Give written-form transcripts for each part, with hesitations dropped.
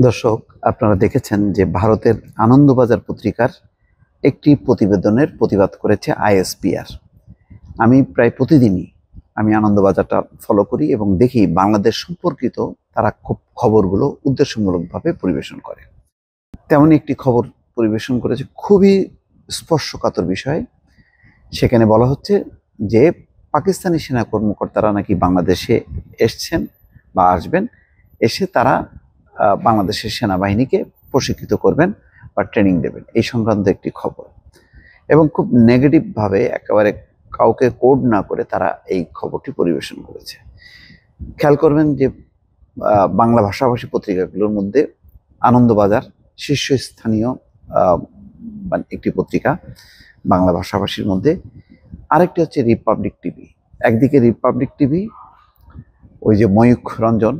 দর্শক, আপনারা দেখেছেন যে ভারতের আনন্দবাজার পত্রিকার একটি প্রতিবেদনের প্রতিবাদ করেছে আইএসপিআর। আমি প্রায় প্রতিদিনই আনন্দবাজারটা ফলো করি এবং দেখি বাংলাদেশ সম্পর্কিত তারা খুব খবরগুলো উদ্দেশ্যমূলকভাবে পরিবেশন করে। তেমনই একটি খবর পরিবেশন করেছে, খুবই স্পর্শকাতর বিষয়। সেখানে বলা হচ্ছে যে পাকিস্তানি সেনা কর্মকর্তারা নাকি বাংলাদেশে এসছেন বা আসবেন, এসে তারা বাংলাদেশের সেনাবাহিনীকে প্রশিক্ষিত করবেন বা ট্রেনিং দেবেন, এই সংক্রান্ত একটি খবর। এবং খুব নেগেটিভভাবে, একেবারে কাউকে কোড না করে তারা এই খবরটি পরিবেশন করেছে। খেয়াল করবেন যে বাংলা ভাষাভাষী পত্রিকাগুলোর মধ্যে আনন্দবাজার শীর্ষস্থানীয় মানে একটি পত্রিকা বাংলা ভাষাভাষীর মধ্যে। আরেকটি হচ্ছে রিপাবলিক টিভি। একদিকে রিপাবলিক টিভি, ওই যে ময়ূখ রঞ্জন,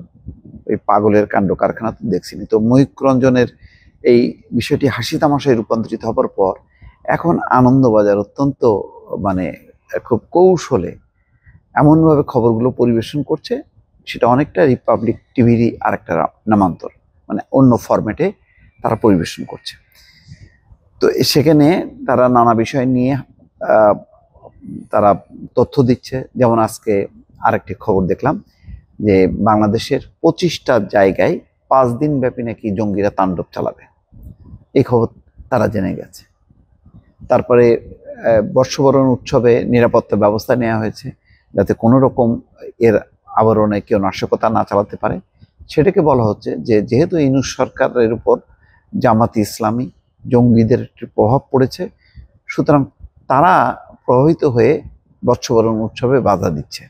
ওই পাগলের কাণ্ড কারখানা তো দেখছিনি তো, ময়ূখ রঞ্জনের এই বিষয়টি হাসি তামাশায় রূপান্তরিত হবার পর এখন আনন্দবাজার অত্যন্ত মানে খুব কৌশলে এমনভাবে খবরগুলো পরিবেশন করছে, সেটা অনেকটা রিপাবলিক টিভিরই আরেকটা নামান্তর, মানে অন্য ফরম্যাটে তারা পরিবেশন করছে। তো সেখানে তারা নানা বিষয় নিয়ে তারা তথ্য দিচ্ছে। যেমন আজকে আরেকটি খবর দেখলাম যে বাংলাদেশের 25টা জায়গায় 5 দিন ব্যাপী নাকি জঙ্গিরা তাণ্ডব চালাবে, এই খবর তারা জেনে গেছে। তারপরে বর্ষবরণ উৎসবে নিরাপত্তা ব্যবস্থা নেওয়া হয়েছে যাতে কোনো রকম এর আবরণে কেউ নাশকতা না চালাতে পারে। সেটাকে বলা হচ্ছে যে যেহেতু ইউনূস সরকারের উপর জামাতি ইসলামী জঙ্গিদের একটি প্রভাব পড়েছে, সুতরাং তারা প্রভাবিত হয়ে বর্ষবরণ উৎসবে বাধা দিচ্ছে।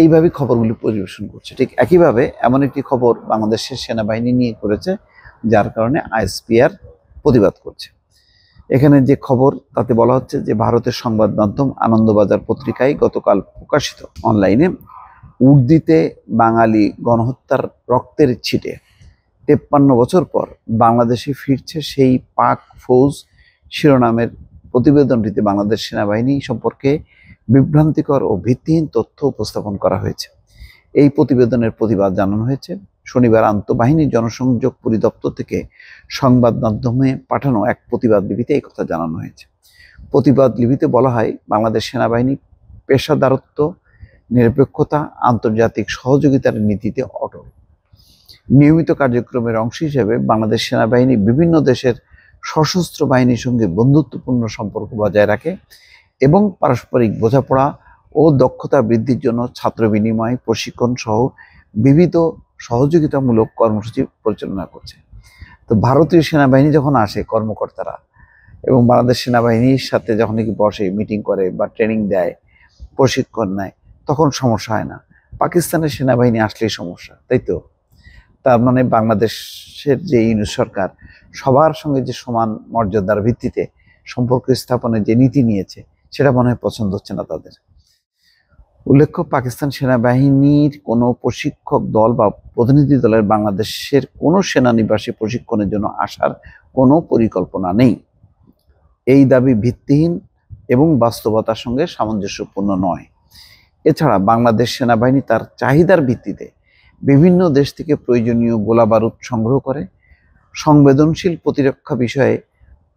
এইভাবে খবরগুলি পরিবেশন করছে। ঠিক একইভাবে এমন একটি খবর বাংলাদেশের সেনাবাহিনী নিয়ে করেছে, যার কারণে আইএসপিআর প্রতিবাদ করছে। এখানে যে খবর তাতে বলা হচ্ছে যে ভারতের সংবাদ মাধ্যম আনন্দবাজার পত্রিকায় গতকাল প্রকাশিত অনলাইনে উর্দিতে বাঙালি গণহত্যার রক্তের ছিটে 53 বছর পর বাংলাদেশে ফিরছে সেই পাক ফৌজ শিরোনামের প্রতিবেদনটিতে বাংলাদেশ সেনাবাহিনী সম্পর্কে বিভ্রান্তিকর ও ভিত্তিহীন তথ্য উপস্থাপন করা হয়েছে। এই প্রতিবেদনের প্রতিবাদ জানানো হয়েছে। শনিবার আন্তঃবাহিনী জনসংযোগ পরিদপ্তর থেকে সংবাদ মাধ্যমে পাঠানো এক প্রতিবাদ লিপিতে এই কথা জানানো হয়েছে। প্রতিবাদ লিপিতে বলা হয়, বাংলাদেশ সেনাবাহিনী পেশাদারত্ব, নিরপেক্ষতা, আন্তর্জাতিক সহযোগিতার নীতিতে অটল। নিয়মিত কার্যক্রমের অংশ হিসেবে বাংলাদেশ সেনাবাহিনী বিভিন্ন দেশের সশস্ত্র বাহিনীর সঙ্গে বন্ধুত্বপূর্ণ সম্পর্ক বজায় রাখে এবং পারস্পরিক বোঝাপড়া ও দক্ষতা বৃদ্ধির জন্য ছাত্র বিনিময়, প্রশিক্ষণ সহ বিবিধ সহযোগিতামূলক কর্মসূচি পরিচালনা করছে। তো ভারতীয় সেনাবাহিনী যখন আসে কর্মকর্তারা এবং বাংলাদেশ সেনাবাহিনীর সাথে যখন নাকি বসে, মিটিং করে বা ট্রেনিং দেয়, প্রশিক্ষণ নেয়, তখন সমস্যা হয় না। পাকিস্তানের সেনাবাহিনী আসলেই সমস্যা, তাই তো? তার মানে বাংলাদেশের যে ইউনূস সরকার সবার সঙ্গে যে সমান মর্যাদার ভিত্তিতে সম্পর্ক স্থাপনের যে নীতি নিয়েছে, সেটা মনে হয় পছন্দ হচ্ছে না তাদের। উল্লেখ্য, পাকিস্তান সেনাবাহিনীর কোনো প্রশিক্ষক দল বা প্রতিনিধি দলের বাংলাদেশের কোনো সেনানিবাসে প্রশিক্ষণের জন্য আসার কোনো পরিকল্পনা নেই। এই দাবি ভিত্তিহীন এবং বাস্তবতার সঙ্গে সামঞ্জস্যপূর্ণ নয়। এছাড়া বাংলাদেশ সেনাবাহিনী তার চাহিদার ভিত্তিতে বিভিন্ন দেশ থেকে প্রয়োজনীয় গোলাবারুদ সংগ্রহ করে। সংবেদনশীল প্রতিরক্ষা বিষয়ে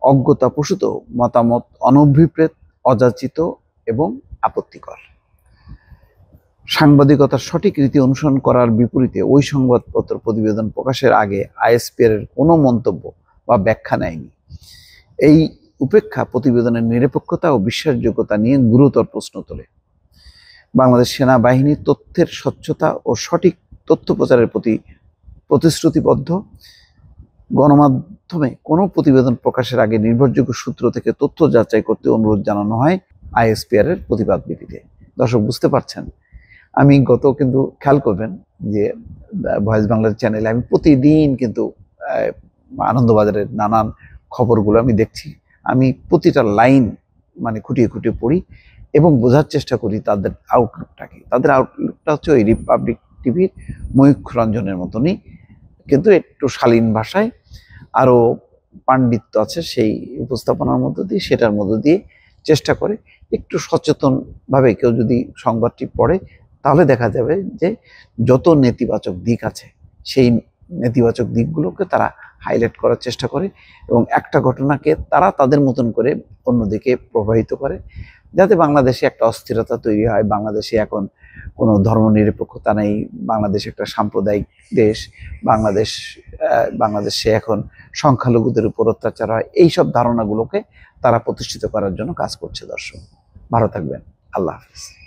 অজ্ঞতাপ্রসূত মতামত অনভিপ্রেত, অযাচিত এবং আপত্তিকর। সাংবাদিকতার সঠিক রীতি অনুসরণ করার বিপরীতে ওই সংবাদপত্র প্রতিবেদন প্রকাশের আগে আইএসপিআর এর কোনো মন্তব্য বা ব্যাখ্যা নেয়নি। এই উপেক্ষা প্রতিবেদনের নিরপেক্ষতা ও বিশ্বাসযোগ্যতা নিয়ে গুরুতর প্রশ্ন তোলে। বাংলাদেশ সেনাবাহিনী তথ্যের স্বচ্ছতা ও সঠিক তথ্য প্রচারের প্রতি প্রতিশ্রুতিবদ্ধ। গণমাধ্যমে কোনো প্রতিবেদন প্রকাশের আগে নির্ভরযোগ্য সূত্র থেকে তথ্য যাচাই করতে অনুরোধ জানানো হয় আইএসপিআর এর প্রতিবাদ লিপিতে। দর্শক, বুঝতে পারছেন, আমি কিন্তু খেয়াল করবেন যে ভয়েস বাংলার চ্যানেলে আমি প্রতিদিন কিন্তু আনন্দবাজারের নানান খবরগুলো আমি দেখছি। আমি প্রতিটা লাইন মানে খুঁটিয়ে খুঁটিয়ে পড়ি এবং বোঝার চেষ্টা করি তাদের আউটলুকটা কি। তাদের আউটলুকটা হচ্ছে ওই রিপাবলিক টিভির ময়ূখ রঞ্জনের মতনই, কিন্তু একটু শালীন ভাষায়, আরও পাণ্ডিত্য আছে সেই উপস্থাপনার মধ্য দিয়ে, সেটার মধ্য দিয়ে চেষ্টা করে একটু সচেতনভাবে কেউ যদি সংবাদটি পড়ে, তাহলে দেখা যাবে যে যত নেতিবাচক দিক আছে সেই নেতিবাচক দিকগুলোকে তারা হাইলাইট করার চেষ্টা করে এবং একটা ঘটনাকে তারা তাদের মতন করে অন্যদিকে প্রভাবিত করে, যাতে বাংলাদেশে একটা অস্থিরতা তৈরি হয়। বাংলাদেশে এখন কোনো ধর্মনিরপেক্ষতা নেই, বাংলাদেশ একটা সাম্প্রদায়িক দেশ, বাংলাদেশে এখন সংখ্যালঘুদের উপর অত্যাচার হয়। এইসব ধারণাগুলোকে তারা প্রতিষ্ঠিত করার জন্য কাজ করছে। দর্শক, ভালো থাকবেন। আল্লাহ হাফিজ।